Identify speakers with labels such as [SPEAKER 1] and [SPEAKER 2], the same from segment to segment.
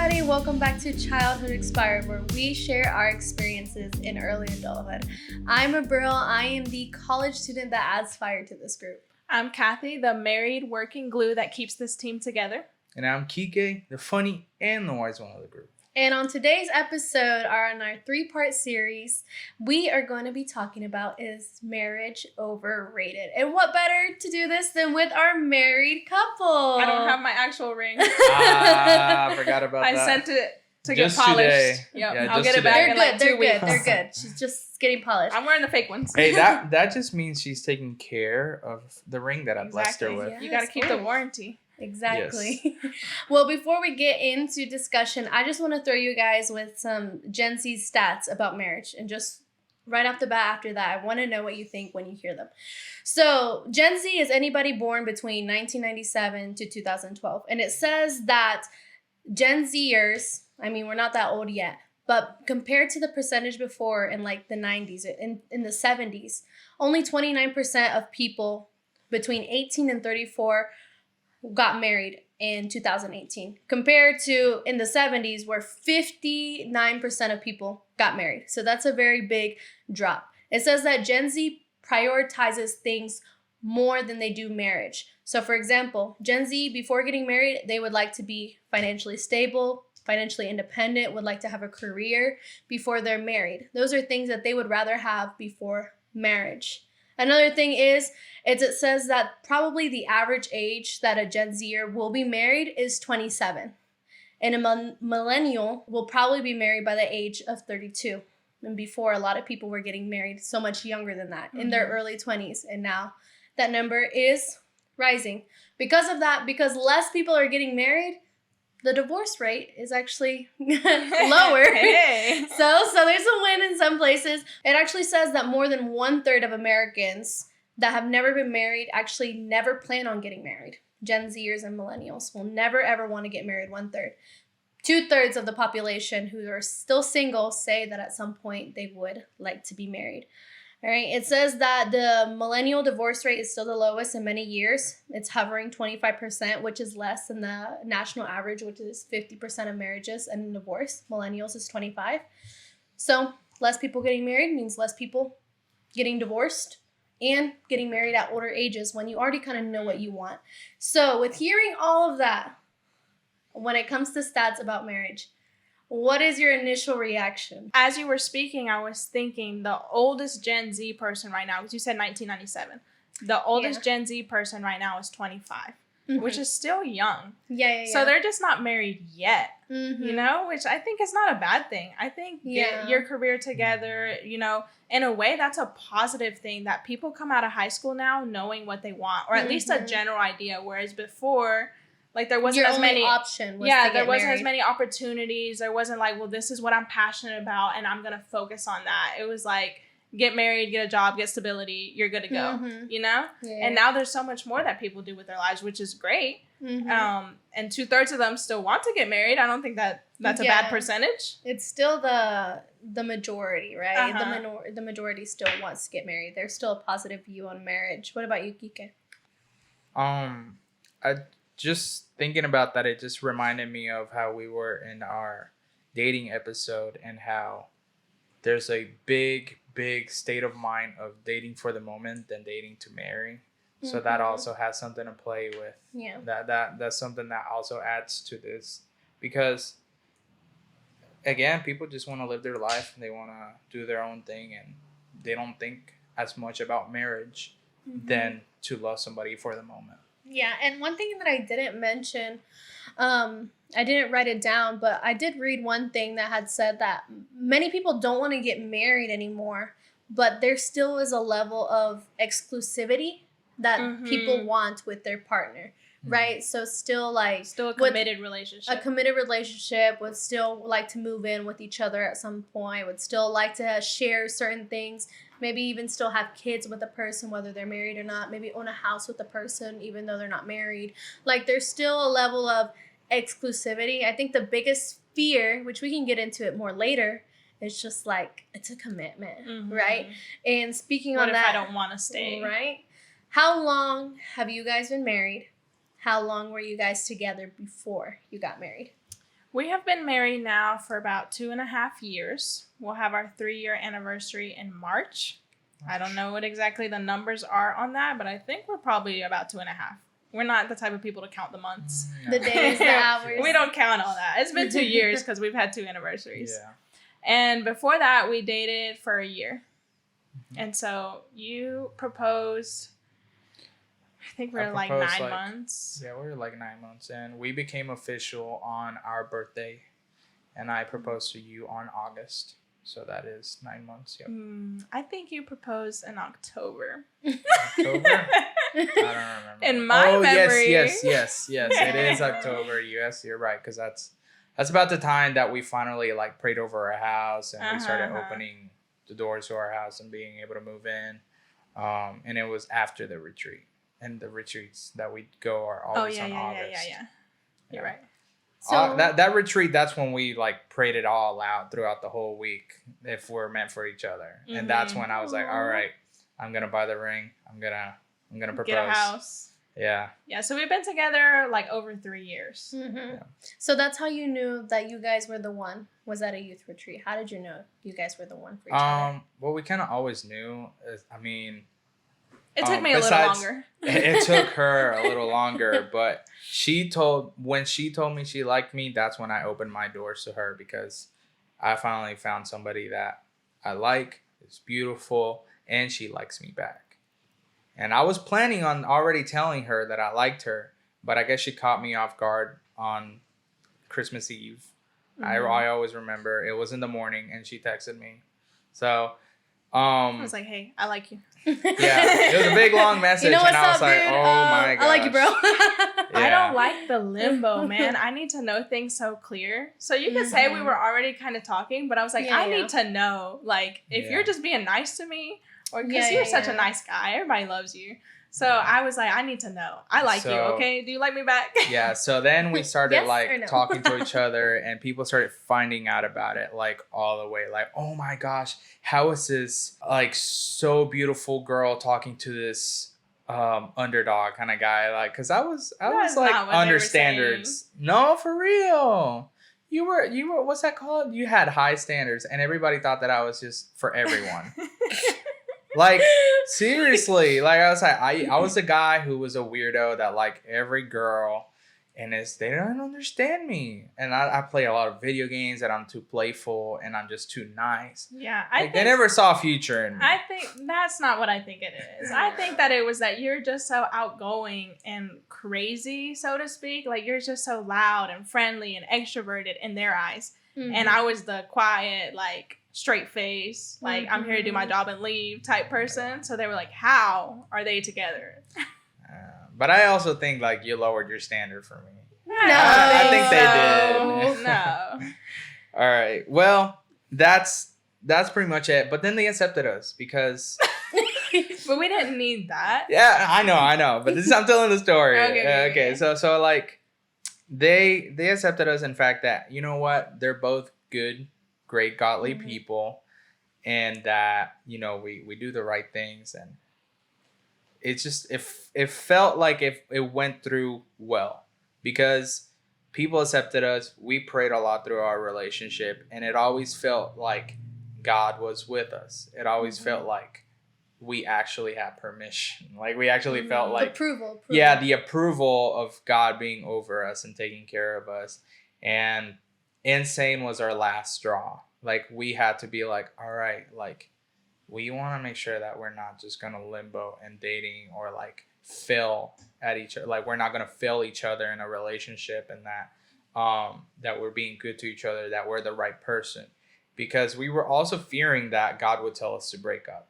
[SPEAKER 1] everybody. Welcome back to Childhood Expired, where we share our experiences in early adulthood. I'm Abril. I am the college student that adds fire to this group.
[SPEAKER 2] I'm Kathy, the married working glue that keeps this team together.
[SPEAKER 3] And I'm Kike, the funny and the wise one of the group.
[SPEAKER 1] And on today's episode, on our 3-part series, we are going to be talking about Is Marriage Overrated? And what better to do this than with our married couple?
[SPEAKER 2] I don't have my actual ring.
[SPEAKER 3] I forgot about that.
[SPEAKER 2] I sent it to
[SPEAKER 3] Just
[SPEAKER 2] get polished.
[SPEAKER 3] today.
[SPEAKER 2] Yep.
[SPEAKER 3] Yeah,
[SPEAKER 2] I'll
[SPEAKER 3] just
[SPEAKER 2] get it
[SPEAKER 3] today.
[SPEAKER 2] back in like 2 weeks.
[SPEAKER 1] They're good. She's just getting polished.
[SPEAKER 2] I'm wearing the fake ones.
[SPEAKER 3] Hey, that just means she's taking care of the ring that I blessed her with.
[SPEAKER 1] Yeah.
[SPEAKER 2] You got to
[SPEAKER 1] Yes,
[SPEAKER 2] keep the warranty.
[SPEAKER 1] Exactly.
[SPEAKER 3] Yes.
[SPEAKER 1] Well, before we get into discussion, I just want to throw you guys with some Gen Z stats about marriage. And just right off the bat after that, I want to know what you think when you hear them. So Gen Z is anybody born between 1997 to 2012. And it says that Gen Zers, I mean, we're not that old yet, but compared to the percentage before in like the 90s, in the 70s, only 29% of people between 18 and 34 got married in 2018, compared to in the 70s where 59% of people got married. So that's a very big drop. It says that Gen Z prioritizes things more than they do marriage. So for example, Gen Z, before getting married, they would like to be financially stable, financially independent, would like to have a career before they're married. Those are things that they would rather have before marriage. Another thing is, it says that probably the average age that a Gen Zer will be married is 27. And a millennial will probably be married by the age of 32. And before, a lot of people were getting married so much younger than that, in their early 20s. And now that number is rising. Because of that, because less people are getting married, the divorce rate is actually lower.
[SPEAKER 2] Hey.
[SPEAKER 1] So there's a win in some places. It actually says that more than 1/3 of Americans that have never been married actually never plan on getting married. Gen Zers and millennials will never ever want to get married. 1/3. 2/3 of the population who are still single say that at some point they would like to be married. All right. It says that the millennial divorce rate is still the lowest in many years. It's hovering 25%, which is less than the national average, which is 50% of marriages and divorce. Millennials is 25%. So less people getting married means less people getting divorced and getting married at older ages when you already kind of know what you want. So with hearing all of that, when it comes to stats about marriage, what is your initial reaction?
[SPEAKER 2] As you were speaking, I was thinking the oldest Gen Z person right now, because you said 1997. The oldest Gen Z person right now is 25, which is still young.
[SPEAKER 1] Yeah.
[SPEAKER 2] So they're just not married yet,
[SPEAKER 1] Mm-hmm.
[SPEAKER 2] you know, which I think is not a bad thing. I think get your career together, you know, in a way that's a positive thing that people come out of high school now knowing what they want, or at least a general idea, whereas before, like there wasn't as many
[SPEAKER 1] option was
[SPEAKER 2] there wasn't as many opportunities. There wasn't like, well, this is what I'm passionate about and I'm gonna focus on that. It was like, get married, get a job, get stability, you're good to go. You know?
[SPEAKER 1] Yeah.
[SPEAKER 2] And now there's so much more that people do with their lives, which is great.
[SPEAKER 1] Mm-hmm.
[SPEAKER 2] And 2/3 of them still want to get married. I don't think that's a bad percentage.
[SPEAKER 1] It's still the majority, right? The majority still wants to get married. There's still a positive view on marriage. What about you, Kike?
[SPEAKER 3] I just thinking about that, it just reminded me of how we were in our dating episode and how there's a big state of mind of dating for the moment than dating to marry. So that also has something to play with.
[SPEAKER 1] Yeah.
[SPEAKER 3] That's something that also adds to this, because again, people just want to live their life and they want to do their own thing, and they don't think as much about marriage than to love somebody for the moment.
[SPEAKER 1] Yeah, and one thing that I didn't mention, I didn't write it down, but I did read one thing that had said that many people don't want to get married anymore, but there still is a level of exclusivity that people want with their partner, right? So still a committed relationship. A committed relationship, would still like to move in with each other at some point, would still like to share certain things, maybe even still have kids with a person, whether they're married or not, maybe own a house with a person, even though they're not married. Like there's still a level of exclusivity. I think the biggest fear, which we can get into it more later, is just like, it's a commitment, right? And speaking on that.
[SPEAKER 2] What if I don't want to stay?
[SPEAKER 1] Right? How long have you guys been married? How long were you guys together before you got married?
[SPEAKER 2] We have been married now for about 2.5 years. We'll have our 3-year anniversary in March. I don't know what exactly the numbers are on that, but I think we're probably about 2.5. We're not the type of people to count the months.
[SPEAKER 1] The days, the hours.
[SPEAKER 2] We don't count all that. It's been 2 years because we've had 2 anniversaries.
[SPEAKER 3] Yeah.
[SPEAKER 2] And before that, we dated for a year. And so you proposed, I think we're like 9 months.
[SPEAKER 3] Yeah, we were like 9 months. And we became official on our birthday. And I proposed to you on August. So that is 9 months. Yep.
[SPEAKER 2] I think you proposed in October.
[SPEAKER 3] October? I don't remember.
[SPEAKER 2] In my memory.
[SPEAKER 3] Yes. It is October. Yes, you're right. Because that's about the time that we finally like prayed over our house and we started opening the doors to our house and being able to move in. And it was after the retreat. And the retreats that we go are always on August.
[SPEAKER 2] Yeah. You're right.
[SPEAKER 3] So that retreat, that's when we like prayed it all out throughout the whole week if we're meant for each other. And that's when I was like, all right, I'm gonna buy the ring. I'm gonna propose.
[SPEAKER 2] Get a house.
[SPEAKER 3] Yeah.
[SPEAKER 2] Yeah. So we've been together like over 3 years.
[SPEAKER 1] Yeah. So that's how you knew that you guys were the one. Was at a youth retreat. How did you know you guys were the one for each other?
[SPEAKER 3] Well, we kind of always knew. I mean.
[SPEAKER 2] It took me a little longer.
[SPEAKER 3] It took her a little longer, but when she told me she liked me, that's when I opened my doors to her because I finally found somebody that I like, is beautiful, and she likes me back. And I was planning on already telling her that I liked her, but I guess she caught me off guard on Christmas Eve. I always remember it was in the morning and she texted me. So I
[SPEAKER 2] was like, hey, I like you.
[SPEAKER 3] Yeah, it was a big long message, and I was like, oh my god,
[SPEAKER 1] I like you, bro.
[SPEAKER 2] I don't like the limbo, man. I need to know things so clear. So you could say we were already kind of talking, but I was like, I need to know, like, if you're just being nice to me, or because you're such a nice guy, everybody loves you. So I was like, I need to know. I like you, okay? Do you like me back?
[SPEAKER 3] Yeah, so then we started talking to each other and people started finding out about it like all the way. Like, oh my gosh, how is this like so beautiful girl talking to this underdog kind of guy? Like, cause I was like under standards. No, for real. You were what's that called? You had high standards and everybody thought that I was just for everyone. Like, seriously, like I was like, I was a guy who was a weirdo that like every girl and they don't understand me. And I play a lot of video games and I'm too playful and I'm just too nice.
[SPEAKER 2] Yeah.
[SPEAKER 3] They never saw a future in me.
[SPEAKER 2] I think that's not what I think it is. I think that it was that you're just so outgoing and crazy, so to speak. Like you're just so loud and friendly and extroverted in their eyes. And I was the quiet, like, straight face, like I'm here to do my job and leave type person. So they were like, how are they together?
[SPEAKER 3] But I also think like you lowered your standard for me.
[SPEAKER 2] No,
[SPEAKER 3] I think they did.
[SPEAKER 2] No.
[SPEAKER 3] All right. Well, that's pretty much it. But then they accepted us because.
[SPEAKER 2] But we didn't need that.
[SPEAKER 3] Yeah, I know. But I'm telling the story.
[SPEAKER 2] Okay.
[SPEAKER 3] So like they accepted us. In fact, that you know what, they're both good, great, godly people, and that we do the right things, and it's just it felt like if it went through well because people accepted us. We prayed a lot through our relationship, and it always felt like God was with us. It always felt like we actually had permission. Like we actually felt like
[SPEAKER 1] approval.
[SPEAKER 3] Yeah, the approval of God being over us and taking care of us. And insane was our last straw. Like we had to be like, all right, like we want to make sure that we're not just gonna limbo and dating or like fail at each other. Like we're not gonna fail each other in a relationship, and that we're being good to each other, that we're the right person. Because we were also fearing that God would tell us to break up.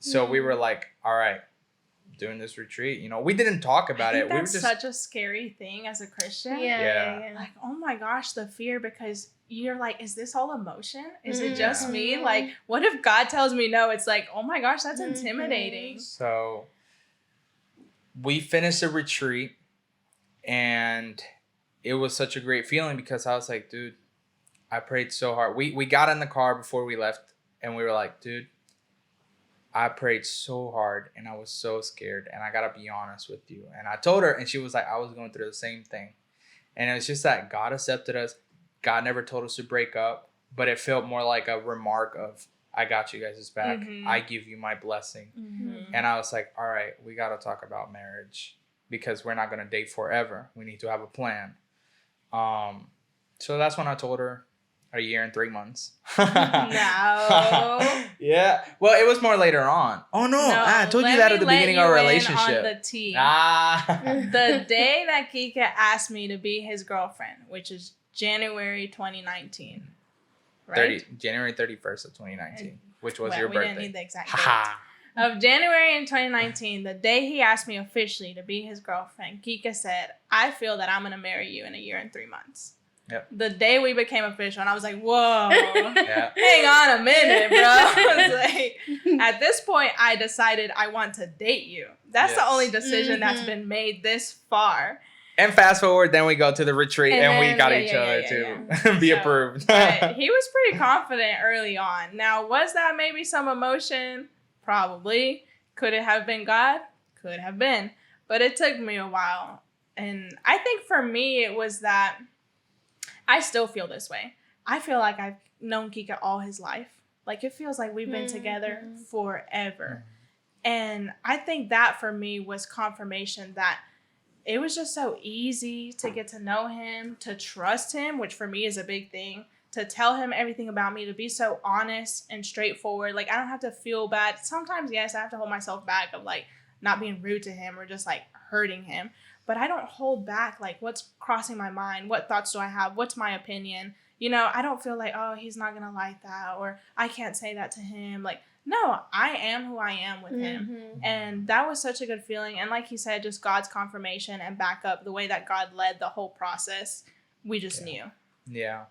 [SPEAKER 3] So we were like, all right, doing this retreat, we didn't talk about it.
[SPEAKER 2] That's such a scary thing as a Christian.
[SPEAKER 1] Yeah.
[SPEAKER 2] Like, oh my gosh, the fear, because you're like, is this all emotion? Is it just me? Like, what if God tells me no? It's like, oh my gosh, that's intimidating.
[SPEAKER 3] So we finished the retreat and it was such a great feeling because I was like, dude, I prayed so hard. We got in the car before we left and we were like, dude, I prayed so hard and I was so scared, and I gotta be honest with you. And I told her, and she was like, I was going through the same thing. And it was just that God accepted us God never told us to break up, but it felt more like a remark of, I got you guys' back. I give you my blessing. And I was like, all right, we got to talk about marriage because we're not going to date forever. We need to have a plan. So that's when I told her a year and 3 months.
[SPEAKER 2] No.
[SPEAKER 3] Yeah. Well, it was more later on. Oh, no. I told you that at the beginning of our relationship.
[SPEAKER 2] On the tea. The day that Kike asked me to be his girlfriend, which is January 2019. Right?
[SPEAKER 3] January 31st of 2019, which was your
[SPEAKER 2] we
[SPEAKER 3] birthday.
[SPEAKER 2] Didn't need the exact date. Of January in 2019, the day he asked me officially to be his girlfriend, Kike said, I feel that I'm going to marry you in a year and 3 months.
[SPEAKER 3] Yep.
[SPEAKER 2] The day we became official, and I was like, whoa, hang on a minute, bro. I was like, at this point, I decided I want to date you. That's the only decision that's been made this far.
[SPEAKER 3] And fast forward, then we go to the retreat and we got each other to be approved.
[SPEAKER 2] But he was pretty confident early on. Now, was that maybe some emotion? Probably. Could it have been God? Could have been. But it took me a while. And I think for me, it was that I still feel this way. I feel like I've known Kike all his life. Like, it feels like we've been together forever. And I think that for me was confirmation that it was just so easy to get to know him, to trust him, which for me is a big thing, to tell him everything about me, to be so honest and straightforward. Like, I don't have to feel bad. Sometimes, yes, I have to hold myself back of, like, not being rude to him or just, like, hurting him. But I don't hold back, like, what's crossing my mind? What thoughts do I have? What's my opinion? You know, I don't feel like, oh, he's not going to like that, or I can't say that to him. Like, no, I am who I am with him. And that was such a good feeling. And like he said, just God's confirmation and backup, the way that God led the whole process, we just knew. Yeah.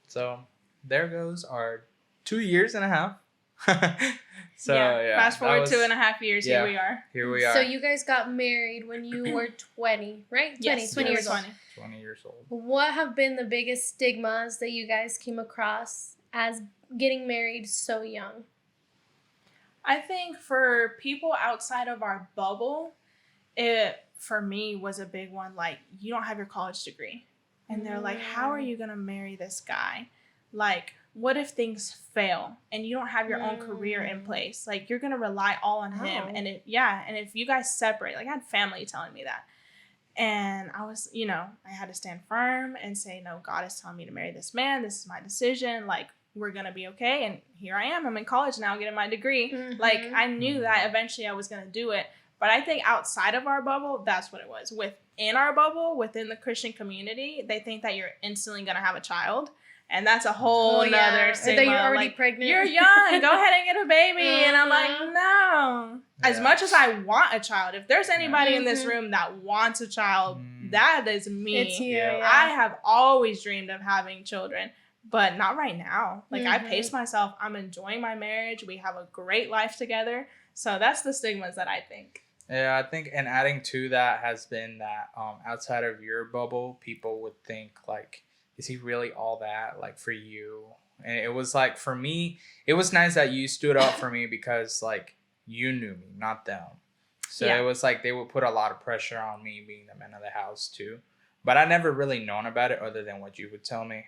[SPEAKER 3] So there goes our 2 years and a half. So
[SPEAKER 2] fast forward 2.5 years, here we are.
[SPEAKER 1] So you guys got married when you were 20, right?
[SPEAKER 2] Yes,
[SPEAKER 1] 20 years old.
[SPEAKER 3] 20 years old.
[SPEAKER 1] What have been the biggest stigmas that you guys came across as getting married so young?
[SPEAKER 2] I think for people outside of our bubble, it, for me, was a big one. Like, you don't have your college degree. And they're like, how are you going to marry this guy? Like, what if things fail and you don't have your own career in place? Like, you're going to rely all on him. And and if you guys separate, like, I had family telling me that. And I was, I had to stand firm and say, no, God is telling me to marry this man. This is my decision. Like, we're going to be okay. And here I am. I'm in college now getting my degree. Like, I knew that eventually I was going to do it. But I think outside of our bubble, that's what it was. Within our bubble, within the Christian community, they think that you're instantly going to have a child. And that's a whole nother stigma.
[SPEAKER 1] That you're already pregnant.
[SPEAKER 2] You're young. Go ahead and get a baby. And I'm like, no. As much as I want a child, if there's anybody in this room that wants a child, that is me.
[SPEAKER 1] It's you.
[SPEAKER 2] I have always dreamed of having children. But not right now. Like, I pace myself. I'm enjoying my marriage. We have a great life together. So that's the stigmas that I think.
[SPEAKER 3] Yeah, I think, and adding to that has been that outside of your bubble, people would think, like, is he really all that, like, for you? And it was like, for me, it was nice that you stood up for me because, like, you knew me, not them. So it was like they would put a lot of pressure on me being the man of the house too. But I never really known about it other than what you would tell me.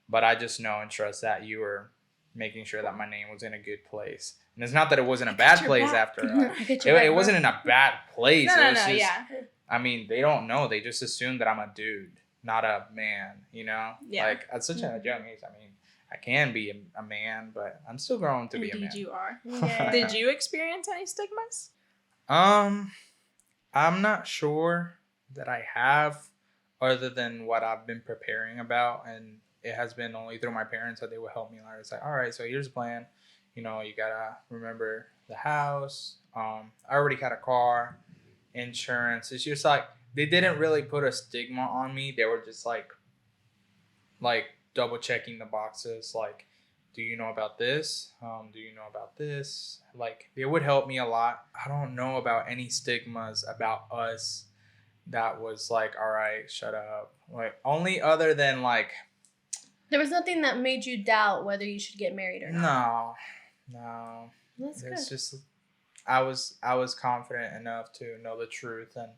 [SPEAKER 3] But I just know and trust that you were making sure that my name was in a good place. And it's not that it wasn't a bad place after. It wasn't in a bad place.
[SPEAKER 2] No,
[SPEAKER 3] I mean, they don't know. They just assume that I'm a dude, not a man, Yeah. Like, at such a young age, I mean, I can be a man, but I'm still growing to be a man.
[SPEAKER 2] Indeed you are. Yeah. Did you experience any stigmas?
[SPEAKER 3] I'm not sure that I have, other than what I've been preparing about, and it has been only through my parents that they would help me. Like, it's like, all right, so here's the plan. You gotta remember the house. I already got a car, insurance. It's just like they didn't really put a stigma on me. They were just like double checking the boxes. Like, do you know about this? Do you know about this? Like, it would help me a lot. I don't know about any stigmas about us that was like, all right, shut up. Like, only other than like,
[SPEAKER 1] there was nothing that made you doubt whether you should get married or not.
[SPEAKER 3] No.
[SPEAKER 1] That's good.
[SPEAKER 3] It's just, I was confident enough to know the truth, and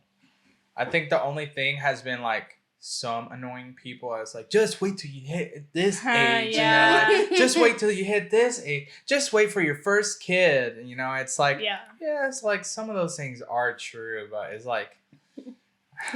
[SPEAKER 3] I think the only thing has been like some annoying people as like, just wait till you hit this age,
[SPEAKER 2] Yeah.
[SPEAKER 3] you know, like, just wait till you hit this age, just wait for your first kid, you know. It's like, yeah, it's like some of those things are true, but it's like,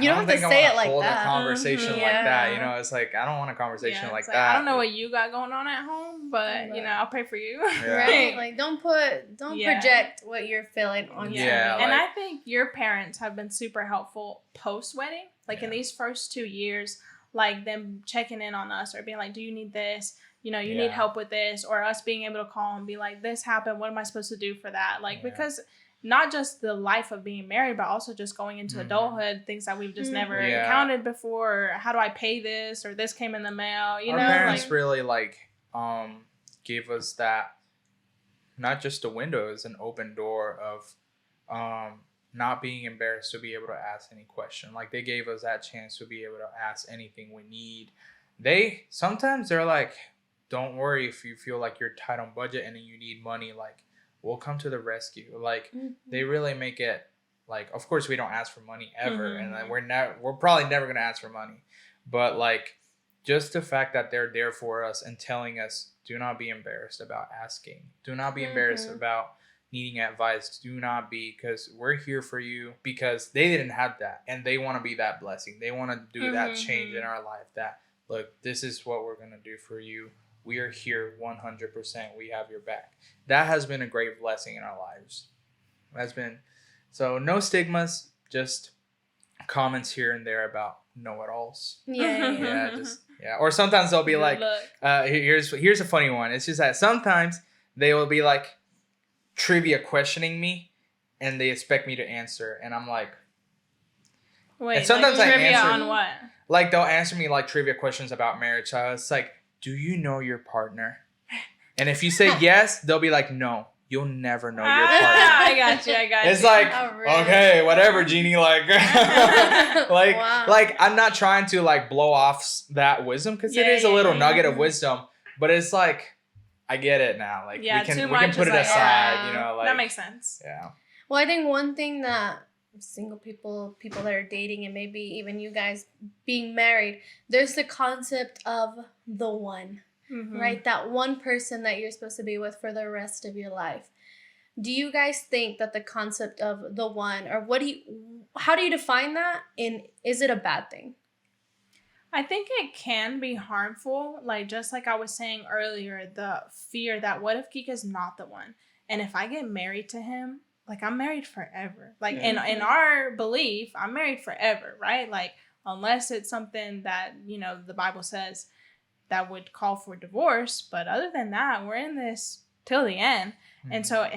[SPEAKER 1] you don't have to say it like
[SPEAKER 3] hold
[SPEAKER 1] that.
[SPEAKER 3] a conversation like that, you know. It's like, I don't want a conversation like that.
[SPEAKER 2] I don't know what you got going on at home, but you know, I'll pay for you.
[SPEAKER 1] Right? Like, don't project what you're feeling on somebody.
[SPEAKER 2] And I think your parents have been super helpful post-wedding. Like in these first 2 years, like them checking in on us or being like, do you need this? You know, you need help with this, or us being able to call and be like, this happened. What am I supposed to do for that? Like, because not just the life of being married, but also just going into adulthood, things that we've just never encountered before. Or how do I pay this? Or this came in the mail. You know,
[SPEAKER 3] our parents really like gave us that, not just a window, it's an open door of not being embarrassed to be able to ask any question. Like, they gave us that chance to be able to ask anything we need. Sometimes they're like, don't worry if you feel like you're tight on budget and you need money, like, we'll come to the rescue. Like, they really make it like, of course we don't ask for money ever, and like, we're probably never gonna ask for money, but like, just the fact that they're there for us and telling us, do not be embarrassed about asking, do not be embarrassed about needing advice, do not be, because we're here for you, because they didn't have that and they want to be that blessing, they want to do that change in our life, that look, this is what we're gonna do for you. We are here 100%. We have your back. That has been a great blessing in our lives. So no stigmas, just comments here and there about know-it-alls. Or sometimes they'll be like, here's a funny one. It's just that sometimes they will be like trivia questioning me, and they expect me to answer, and I'm like,
[SPEAKER 2] wait,
[SPEAKER 3] and sometimes
[SPEAKER 2] like,
[SPEAKER 3] I
[SPEAKER 2] trivia
[SPEAKER 3] answer
[SPEAKER 2] on what?
[SPEAKER 3] Like, they'll answer me like trivia questions about marriage. So it's like, do you know your partner? And if you say yes, they'll be like, no, you'll never know your partner.
[SPEAKER 2] I got you.
[SPEAKER 3] It's like, okay, whatever, Jeannie. Like, like, I'm not trying to like blow off that wisdom, because it is a little nugget of wisdom, but it's like, I get it now. Like, we can put it aside, you know. Like,
[SPEAKER 2] that makes sense.
[SPEAKER 3] Yeah.
[SPEAKER 1] Well, I think one thing that single people that are dating, and maybe even you guys being married, there's the concept of the one, right? That one person that you're supposed to be with for the rest of your life. Do you guys think that the concept of the one, or how do you define that? And is it a bad thing?
[SPEAKER 2] I think it can be harmful. Like, just like I was saying earlier, the fear that what if Kika's not the one? And if I get married to him, like, I'm married forever. Like, in our belief, I'm married forever, right? Like, unless it's something that, you know, the Bible says that would call for divorce. But other than that, we're in this till the end. And so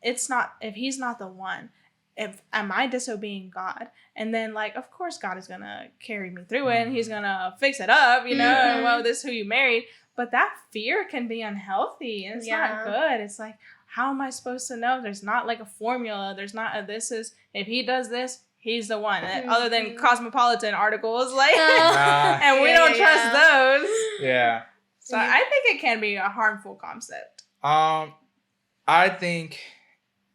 [SPEAKER 2] if he's not the one, am I disobeying God? And then, like, of course God is going to carry me through it, and he's going to fix it up, you know, and well, this is who you married. But that fear can be unhealthy, and it's not good. It's like, how am I supposed to know? There's not like a formula. There's not if he does this, he's the one. Other than Cosmopolitan articles, like, and we don't trust those.
[SPEAKER 3] Yeah.
[SPEAKER 2] So I think it can be a harmful concept.
[SPEAKER 3] I think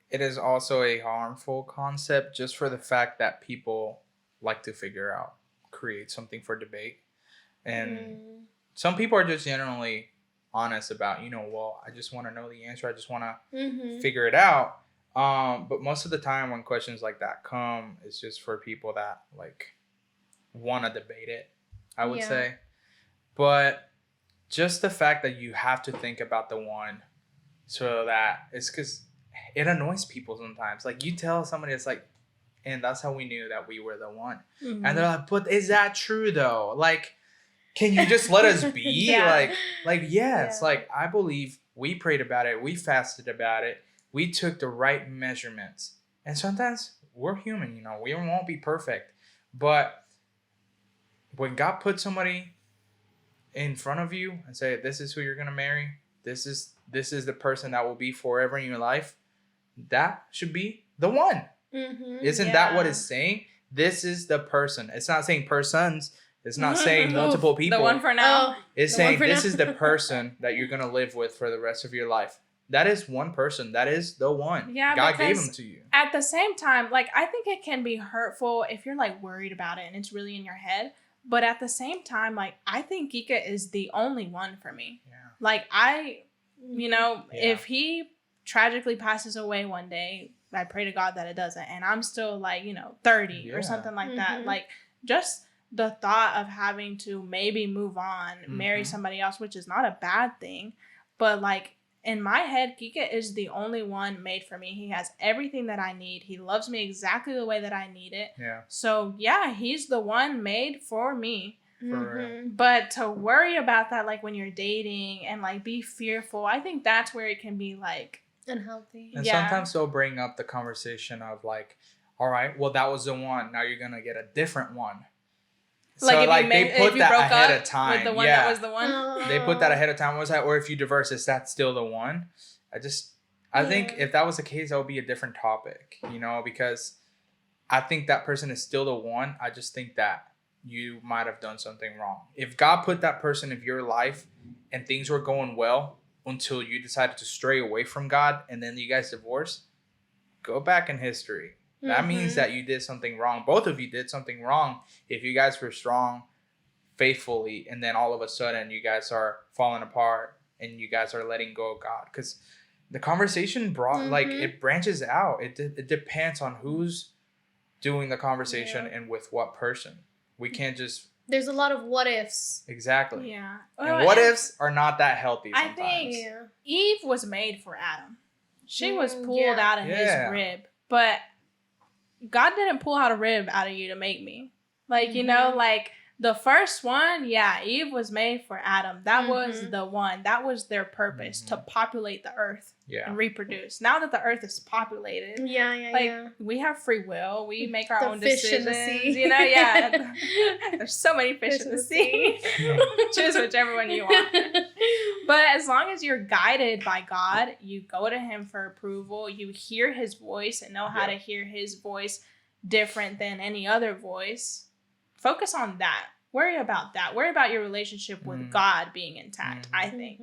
[SPEAKER 3] it is also a harmful concept, just for the fact that people like to create something for debate. And some people are just generally honest about, you know, well, I just want to know the answer. I just want to figure it out. But most of the time when questions like that come, it's just for people that like want to debate it, I would say. But just the fact that you have to think about the one, so that it's because it annoys people sometimes. Like, you tell somebody, it's like, and that's how we knew that we were the one. And they're like, but is that true though? Like, can you just let us be? Like, yes. Like, I believe we prayed about it. We fasted about it. We took the right measurements. And sometimes we're human, you know. We won't be perfect. But when God puts somebody in front of you and say, this is who you're going to marry, this is the person that will be forever in your life, that should be the one. Isn't that what it's saying? This is the person. It's not saying persons. It's not saying multiple people.
[SPEAKER 2] The one for now.
[SPEAKER 3] It's saying this is the person that you're going to live with for the rest of your life. That is one person. That is the one.
[SPEAKER 2] Yeah,
[SPEAKER 3] God gave him to you.
[SPEAKER 2] At the same time, like, I think it can be hurtful if you're like worried about it and it's really in your head. But at the same time, like, I think Kike is the only one for me.
[SPEAKER 3] Yeah.
[SPEAKER 2] Like, if he tragically passes away one day, I pray to God that it doesn't, and I'm still like, 30 or something like that. Like, just the thought of having to maybe move on, marry somebody else, which is not a bad thing, but like, in my head, Kike is the only one made for me. He has everything that I need. He loves me exactly the way that I need it.
[SPEAKER 3] Yeah.
[SPEAKER 2] So yeah, he's the one made for me.
[SPEAKER 3] Mm-hmm.
[SPEAKER 2] But to worry about that, like when you're dating and like be fearful, I think that's where it can be like
[SPEAKER 1] unhealthy.
[SPEAKER 3] And sometimes they'll bring up the conversation of like, all right, well, that was the one. Now you're gonna get a different one.
[SPEAKER 2] Like,
[SPEAKER 3] so like they put that ahead of time.
[SPEAKER 2] With the one that was the one.
[SPEAKER 3] They put that ahead of time. Was that, or if you divorce, is that still the one? I think if that was the case, that would be a different topic, because I think that person is still the one. I just think that you might have done something wrong. If God put that person in your life and things were going well until you decided to stray away from God and then you guys divorced, go back in history. That means that you did something wrong. Both of you did something wrong if you guys were strong faithfully and then all of a sudden you guys are falling apart and you guys are letting go of God. Because the conversation it branches out. It depends on who's doing the conversation and with what person. We can't just...
[SPEAKER 1] There's a lot of what ifs.
[SPEAKER 3] Exactly.
[SPEAKER 2] Yeah.
[SPEAKER 3] And what ifs are not that healthy sometimes.
[SPEAKER 2] I think Eve was made for Adam. She was pulled out of his rib. But God didn't pull out a rib out of you to make me. Like, like the first one, Eve was made for Adam. That was the one. That was their purpose, to populate the earth and reproduce. Now that the earth is populated, we have free will. We make our own decisions. There's so many fish in the sea. Choose whichever one you want. But as long as you're guided by God, you go to him for approval. You hear his voice and know how to hear his voice different than any other voice. Focus on that. Worry about that. Worry about your relationship with God being intact, I think.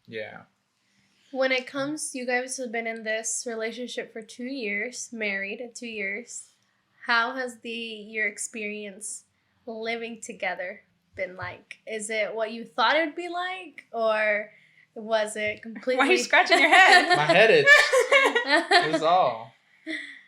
[SPEAKER 3] Yeah.
[SPEAKER 1] When it comes, you guys have been in this relationship for 2 years, married 2 years. How has your experience living together been like? Is it what you thought it would be like? Or was it completely...
[SPEAKER 2] Why are you scratching your head?
[SPEAKER 3] My head itch. It was all.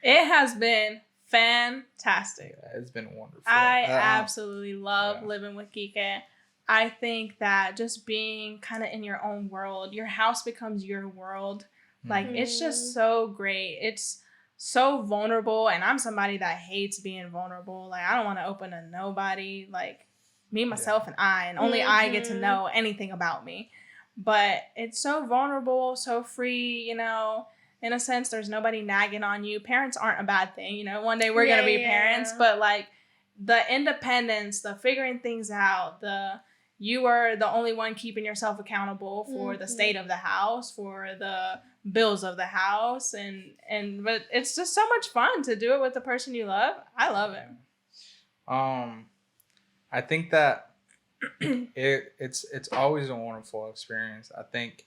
[SPEAKER 2] It has been fantastic.
[SPEAKER 3] It's been wonderful.
[SPEAKER 2] I absolutely love living with Kike. I think that just being kind of in your own world, your house becomes your world. Like, it's just so great. It's so vulnerable. And I'm somebody that hates being vulnerable. Like, I don't want to open to nobody. Like, me, myself, and I. And only I get to know anything about me. But it's so vulnerable, so free, In a sense, there's nobody nagging on you. Parents aren't a bad thing. One day we're going to be parents. But, like, the independence, the figuring things out, you are the only one keeping yourself accountable for the state of the house, for the bills of the house. But it's just so much fun to do it with the person you love. I love it.
[SPEAKER 3] I think that it's always a wonderful experience. I think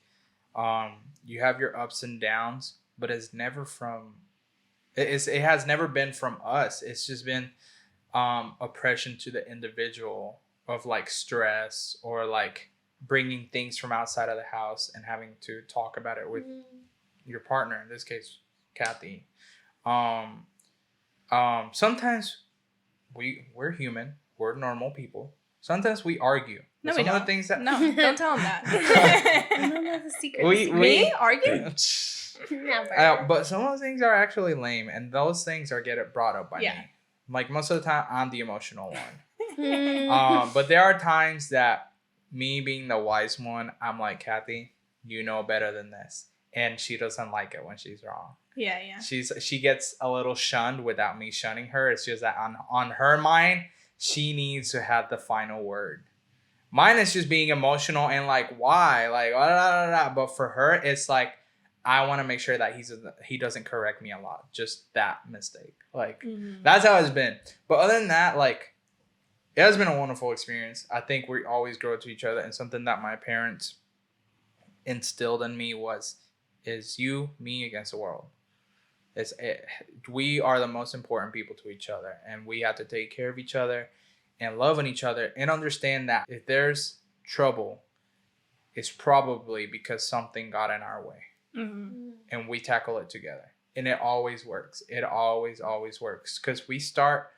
[SPEAKER 3] you have your ups and downs, but it has never been from us. It's just been oppression to the individual of like stress or like bringing things from outside of the house and having to talk about it with your partner, in this case Kathy. Sometimes we're human, we're normal people. Sometimes we argue.
[SPEAKER 2] No, we don't.
[SPEAKER 3] Things that...
[SPEAKER 2] No, don't tell them that.
[SPEAKER 1] I don't know the secret.
[SPEAKER 2] Me argue?
[SPEAKER 1] Never.
[SPEAKER 3] But some of those things are actually lame, and those things get brought up by me. Like, most of the time, I'm the emotional one. But there are times that me being the wise one, I'm like, Kathy, you know better than this. And she doesn't like it when she's wrong.
[SPEAKER 2] Yeah.
[SPEAKER 3] She gets a little shunned without me shunning her. It's just that on her mind, she needs to have the final word. Mine is just being emotional and like, why? Like, blah, blah, blah, blah. But for her, it's like, I want to make sure that he doesn't correct me a lot. Just that mistake. Like, that's how it's been. But other than that, like, it has been a wonderful experience. I think we always grow to each other. And something that my parents instilled in me is you, me against the world. We are the most important people to each other. And we have to take care of each other. and love on each other and understand that if there's trouble, it's probably because something got in our way. Mm-hmm. And we tackle it together. And it always works. It always works. Because we start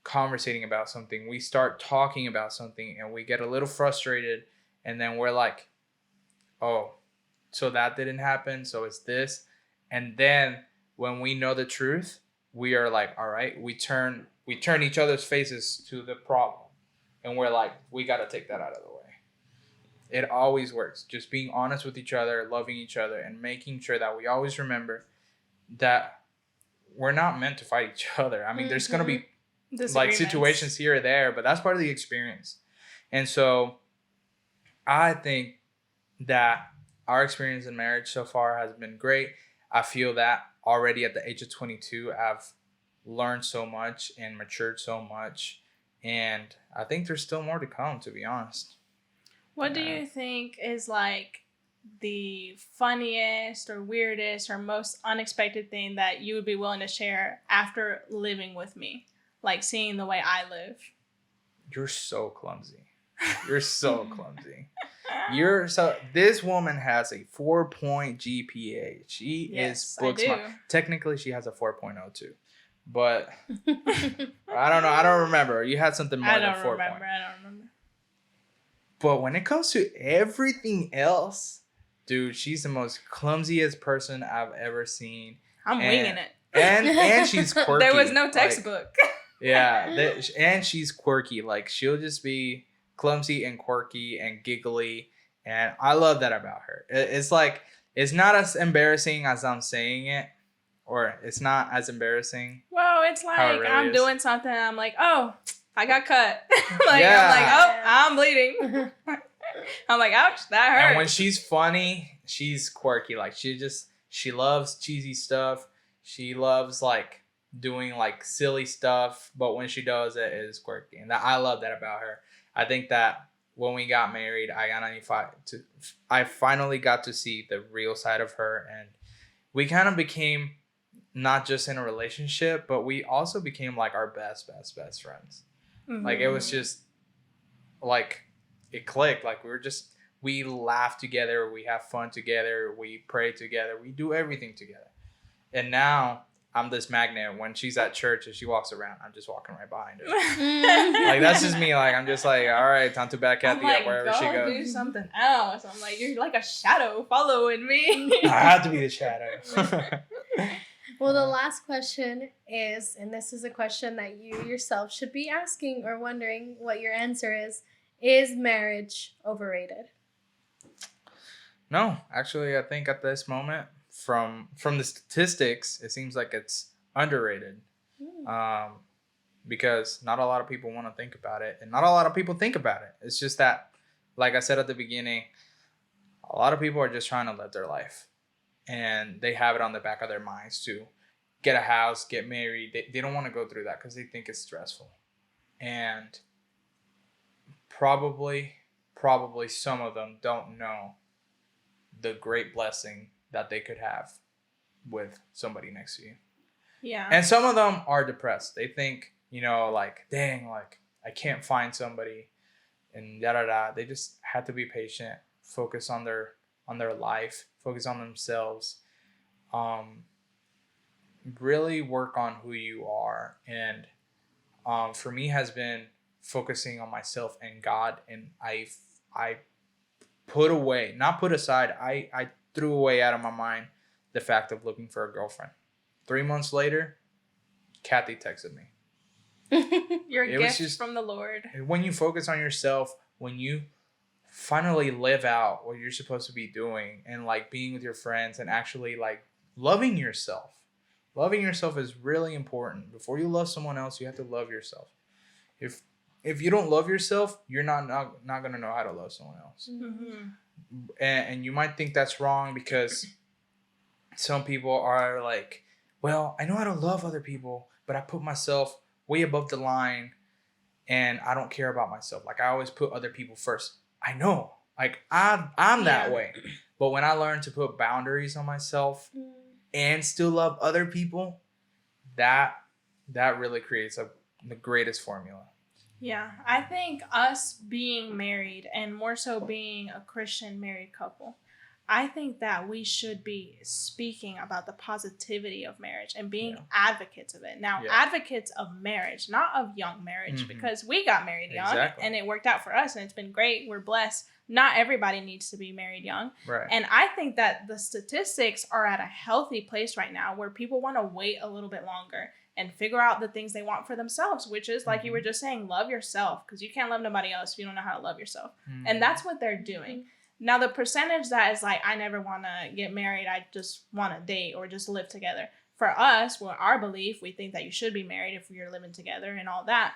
[SPEAKER 3] conversating about something. We start talking about something and we get a little frustrated. And then we're like, oh, so that didn't happen. So it's this. And then when we know the truth, we are like, all right, we turn each other's faces to the problem. And we're like, we got to take that out of the way. It always works. Just being honest with each other, loving each other, and making sure that we always remember that we're not meant to fight each other. I mean, there's going to be like situations here or there, but that's part of the experience. And so I think that our experience in marriage so far has been great. I feel that already at the age of 22, I've learned so much and matured so much. And I think there's still more to come, to be honest.
[SPEAKER 2] What do you think is like the funniest or weirdest or most unexpected thing that you would be willing to share after living with me? Like seeing the way I live.
[SPEAKER 3] You're so clumsy. You're so clumsy. This woman has a 4-point GPA. She is book smart. Technically, she has a 4.0 too. But I don't know. I don't remember. You had something more than 4 points.
[SPEAKER 2] I don't remember.
[SPEAKER 3] But when it comes to everything else, dude, she's the most clumsiest person I've ever seen.
[SPEAKER 2] I'm winging it.
[SPEAKER 3] And she's quirky.
[SPEAKER 2] There was no textbook.
[SPEAKER 3] And she's quirky. Like, she'll just be clumsy and quirky and giggly. And I love that about her. It's like, it's not as embarrassing as I'm saying it. Or it's not as embarrassing.
[SPEAKER 2] Well, it's like really I'm doing something. And I'm like, oh, I got cut. I'm like, oh, I'm bleeding. I'm like, ouch, that hurt.
[SPEAKER 3] And when she's funny, she's quirky. Like, she loves cheesy stuff. She loves like doing like silly stuff. But when she does it, it is quirky. And I love that about her. I think that when we got married, I finally got to see the real side of her. And we kind of became not just in a relationship, but we also became like our best friends. Mm-hmm. Like, it was just like it clicked. Like, we laugh together, we have fun together, we pray together, we do everything together. And now I'm this magnet. When she's at church and she walks around, I'm just walking right behind her. Like, that's just me. Like, I'm just like, all right, time to back Kathy up wherever she goes.
[SPEAKER 2] Do something else. I'm like, you're like a shadow following me.
[SPEAKER 3] I have to be the shadow.
[SPEAKER 1] Well, the last question is, and this is a question that you yourself should be asking or wondering what your answer is marriage overrated?
[SPEAKER 3] No, actually, I think at this moment, from the statistics, it seems like it's underrated. Because not a lot of people want to think about it, and not a lot of people think about it. It's just that, like I said at the beginning, a lot of people are just trying to live their life. And they have it on the back of their minds to get a house, get married. They don't want to go through that because they think it's stressful. And probably some of them don't know the great blessing that they could have with somebody next to you.
[SPEAKER 2] Yeah.
[SPEAKER 3] And some of them are depressed. They think, like, dang, like, I can't find somebody and da-da-da. They just have to be patient, focus on their life, focus on themselves, really work on who you are. And for me has been focusing on myself and God. And I put away, not put aside, I threw away out of my mind the fact of looking for a girlfriend. 3 months later, Kathy texted me.
[SPEAKER 2] Your gift from the Lord.
[SPEAKER 3] When you focus on yourself, when you finally live out what you're supposed to be doing and like being with your friends and actually like loving yourself. Loving yourself is really important. Before you love someone else, you have to love yourself. If you don't love yourself, you're not going to know how to love someone else. Mm-hmm. And you might think that's wrong because some people are like, well, I know how to love other people, but I put myself way above the line and I don't care about myself. Like, I always put other people first. I know, like, I'm that way. But when I learned to put boundaries on myself and still love other people, that really creates the greatest formula.
[SPEAKER 2] Yeah, I think us being married and more so being a Christian married couple, I think that we should be speaking about the positivity of marriage and being advocates of it. Now, advocates of marriage, not of young marriage, because we got married young and it worked out for us and it's been great. We're blessed. Not everybody needs to be married young.
[SPEAKER 3] Right.
[SPEAKER 2] And I think that the statistics are at a healthy place right now where people want to wait a little bit longer and figure out the things they want for themselves, which is, like you were just saying, love yourself, because you can't love nobody else if you don't know how to love yourself. And that's what they're doing. Now, the percentage that is like, I never want to get married, I just want to date or just live together. For us, well, our belief, we think that you should be married if you're living together and all that.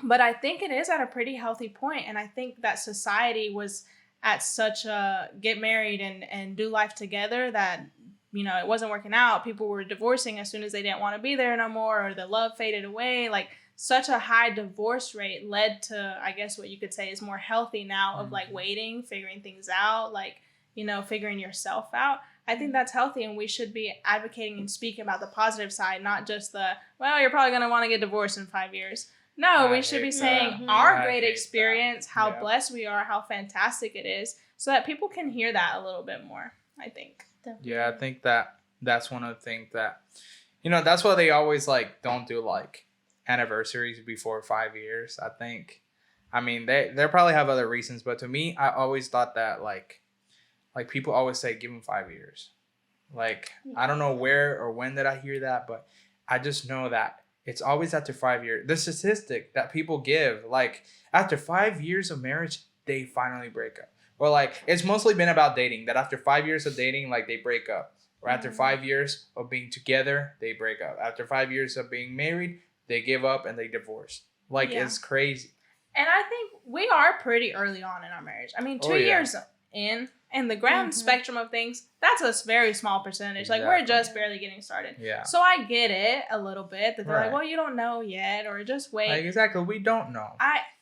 [SPEAKER 2] But I think it is at a pretty healthy point. And I think that society was at such a get married and do life together that, you know, it wasn't working out. People were divorcing as soon as they didn't want to be there no more, or the love faded away. Like, such a high divorce rate led to, I guess what you could say is more healthy now of like waiting, figuring things out, like, you know, figuring yourself out. I think that's healthy, and we should be advocating and speaking about the positive side, not just the, well, you're probably going to want to get divorced in 5 years. No, we should be saying our great experience, how blessed we are, how fantastic it is, so that people can hear that a little bit more, I think.
[SPEAKER 3] Yeah, I think that's one of the things that, you know, that's why they always like don't do like anniversaries before 5 years. I think, I mean, they probably have other reasons, but to me, I always thought that like people always say give them 5 years. Like, I don't know where or when did I hear that, but I just know that it's always after 5 years. The statistic that people give, like after 5 years of marriage, they finally break up. Or like, it's mostly been about dating, that after 5 years of dating, like they break up. Or after 5 years of being together, they break up. After 5 years of being married, they give up and they divorce. Like, it's crazy.
[SPEAKER 2] And I think we are pretty early on in our marriage. I mean, 2 years in the grand spectrum of things, that's a very small percentage. Exactly. Like, we're just barely getting started. Yeah. So I get it a little bit that they're like, well, you don't know yet, or just wait.
[SPEAKER 3] Like, exactly. We don't know.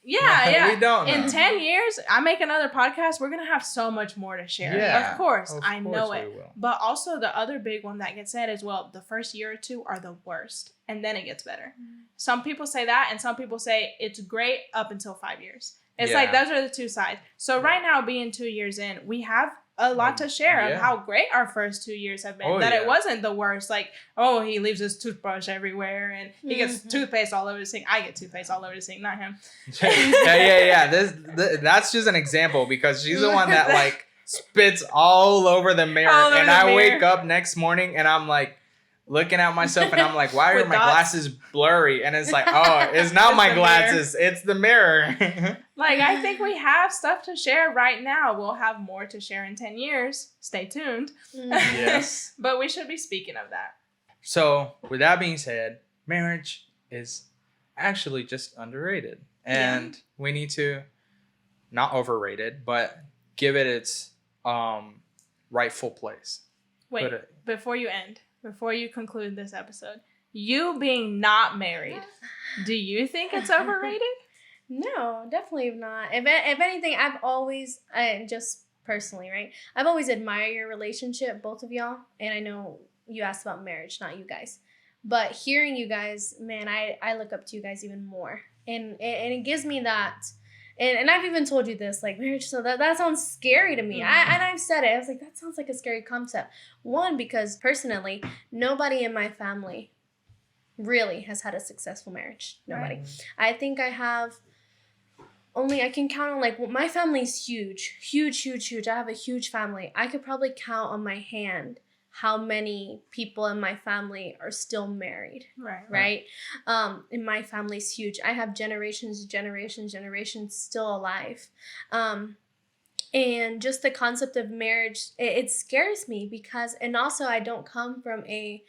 [SPEAKER 2] Yeah.
[SPEAKER 3] We don't know.
[SPEAKER 2] In 10 years, I make another podcast, we're going to have so much more to share. Yeah. Of course, I know it. But also the other big one that gets said is, well, the first year or two are the worst, and then it gets better. Some people say that, and some people say it's great up until 5 years. It's like, those are the two sides. So right now, being 2 years in, we have a lot to share of how great our first 2 years have been. It wasn't the worst. Like, oh, he leaves his toothbrush everywhere and he gets toothpaste all over the sink. I get toothpaste all over the sink, not him.
[SPEAKER 3] Yeah. That's just an example, because she's the one that like spits all over the mirror. And I wake up next morning and I'm like looking at myself and I'm like, why are my glasses blurry? And it's like, oh, it's not my glasses. It's the mirror.
[SPEAKER 2] Like, I think we have stuff to share right now. We'll have more to share in 10 years. Stay tuned.
[SPEAKER 3] Yes.
[SPEAKER 2] But we should be speaking of that.
[SPEAKER 3] So, with that being said, marriage is actually just underrated. And we need to, not overrate it, but give it its rightful place.
[SPEAKER 2] Wait, before you conclude this episode, you being not married, do you think it's overrated?
[SPEAKER 1] No, definitely not. If anything, I've always, just personally, right? I've always admired your relationship, both of y'all. And I know you asked about marriage, not you guys. But hearing you guys, man, I look up to you guys even more. And it gives me that. And I've even told you this, like, marriage, so that sounds scary to me. And I've said it. I was like, that sounds like a scary concept. One, because personally, nobody in my family really has had a successful marriage. Nobody. I think I can count on, like, well, my family's huge. I have a huge family. I could probably count on my hand how many people in my family are still married. Right? And my family's huge. I have generations still alive. And just the concept of marriage, it scares me because, and also I don't come from a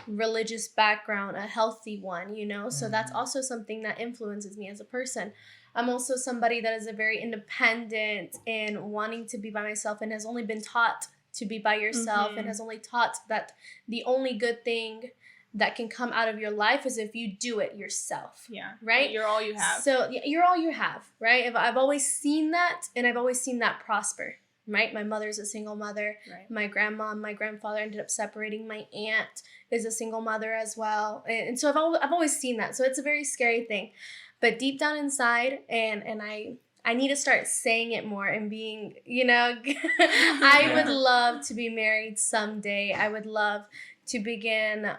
[SPEAKER 1] religious background, a healthy one, you know? So that's also something that influences me as a person. I'm also somebody that is a very independent and wanting to be by myself and has only been taught to be by yourself and has only taught that the only good thing that can come out of your life is if you do it yourself. Yeah. Right?
[SPEAKER 2] You're all you have.
[SPEAKER 1] So you're all you have, right? I've always seen that, and I've always seen that prosper, right? My mother's a single mother. Right. My grandma and my grandfather ended up separating. My aunt is a single mother as well. And so I've always seen that. So it's a very scary thing. but deep down inside, and I need to start saying it more and being, I would love to be married someday. I would love to begin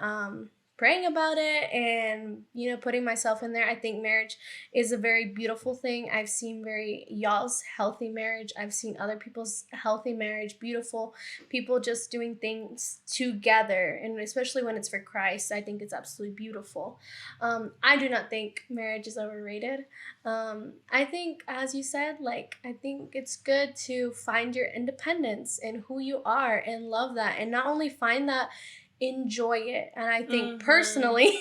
[SPEAKER 1] praying about it and, putting myself in there. I think marriage is a very beautiful thing. I've seen y'all's healthy marriage. I've seen other people's healthy marriage, beautiful people just doing things together. And especially when it's for Christ, I think it's absolutely beautiful. I do not think marriage is overrated. I think, as you said, I think it's good to find your independence and who you are and love that. And not only find that, enjoy it. And I think personally,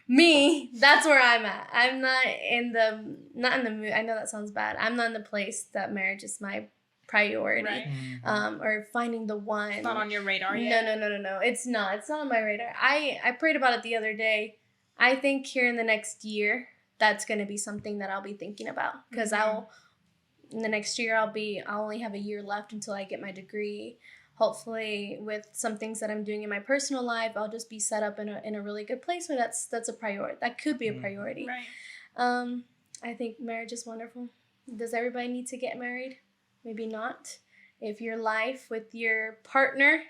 [SPEAKER 1] me, that's where I'm at. I'm not in the mood. I know that sounds bad. I'm not in the place that marriage is my priority, right. Or finding the one.
[SPEAKER 2] It's not on your radar yet.
[SPEAKER 1] No. It's not on my radar. I prayed about it the other day. I think here in the next year, that's going to be something that I'll be thinking about, because in the next year, I'll only have a year left until I get my degree. Hopefully, with some things that I'm doing in my personal life, I'll just be set up in a really good place where that's a priority. That could be a priority.
[SPEAKER 2] Right.
[SPEAKER 1] I think marriage is wonderful. Does everybody need to get married? Maybe not. If your life with your partner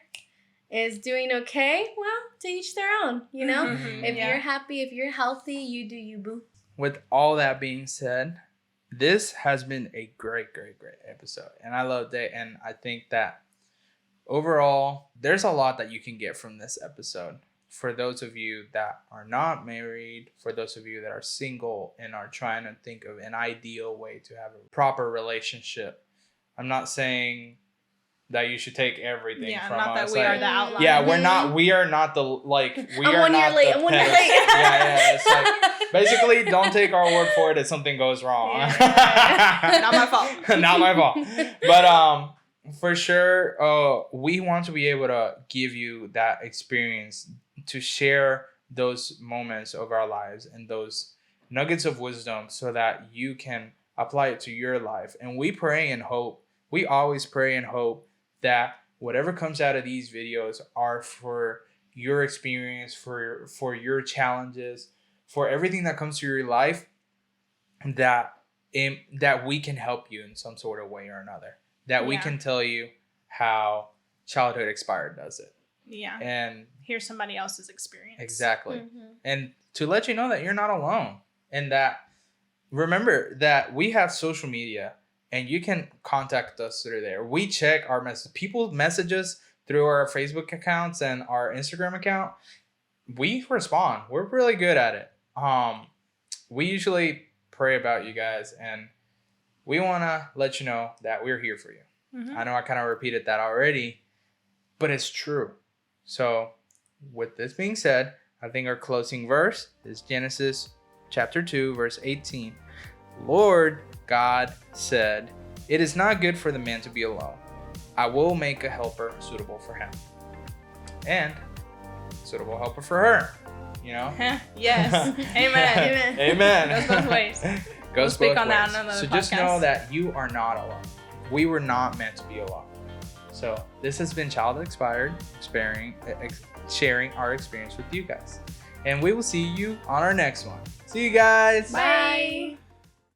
[SPEAKER 1] is doing okay, well, to each their own, If you're happy, if you're healthy, you do you, boo.
[SPEAKER 3] With all that being said, this has been a great episode. And I loved it. And I think that overall, there's a lot that you can get from this episode. For those of you that are not married, for those of you that are single and are trying to think of an ideal way to have a proper relationship, I'm not saying that you should take everything from us.
[SPEAKER 2] Not that we are the outlier.
[SPEAKER 3] Yeah, we are not the, I'm 1 year late. Yeah. It's basically, don't take our word for it if something goes wrong.
[SPEAKER 2] Not my fault.
[SPEAKER 3] Not my fault. But, for sure, we want to be able to give you that experience, to share those moments of our lives and those nuggets of wisdom so that you can apply it to your life. And we pray and hope, we always pray and hope that whatever comes out of these videos are for your experience, for your challenges, for everything that comes to your life, that we can help you in some sort of way or another. That we can tell you how Childhood Expired does it.
[SPEAKER 2] Yeah.
[SPEAKER 3] And
[SPEAKER 2] here's somebody else's experience.
[SPEAKER 3] Exactly. And to let you know that you're not alone. And that, remember that we have social media and you can contact us through there. We check our messages. People message us through our Facebook accounts and our Instagram account. We respond. We're really good at it. We usually pray about you guys, and we want to let you know that we're here for you. I know I kind of repeated that already, but it's true. So with this being said, I think our closing verse is Genesis chapter 2, verse 18. Lord God said, "It is not good for the man to be alone. I will make a helper suitable for him." And suitable helper for her,
[SPEAKER 2] Yes. Amen.
[SPEAKER 3] Amen.
[SPEAKER 2] Goes both ways.
[SPEAKER 3] We'll
[SPEAKER 2] speak on that in another
[SPEAKER 3] So
[SPEAKER 2] podcast.
[SPEAKER 3] just know that you are not alone. We were not meant to be alone. So this has been Childhood Expired, sharing our experience with you guys. And we will see you on our next one. See you guys.
[SPEAKER 1] Bye.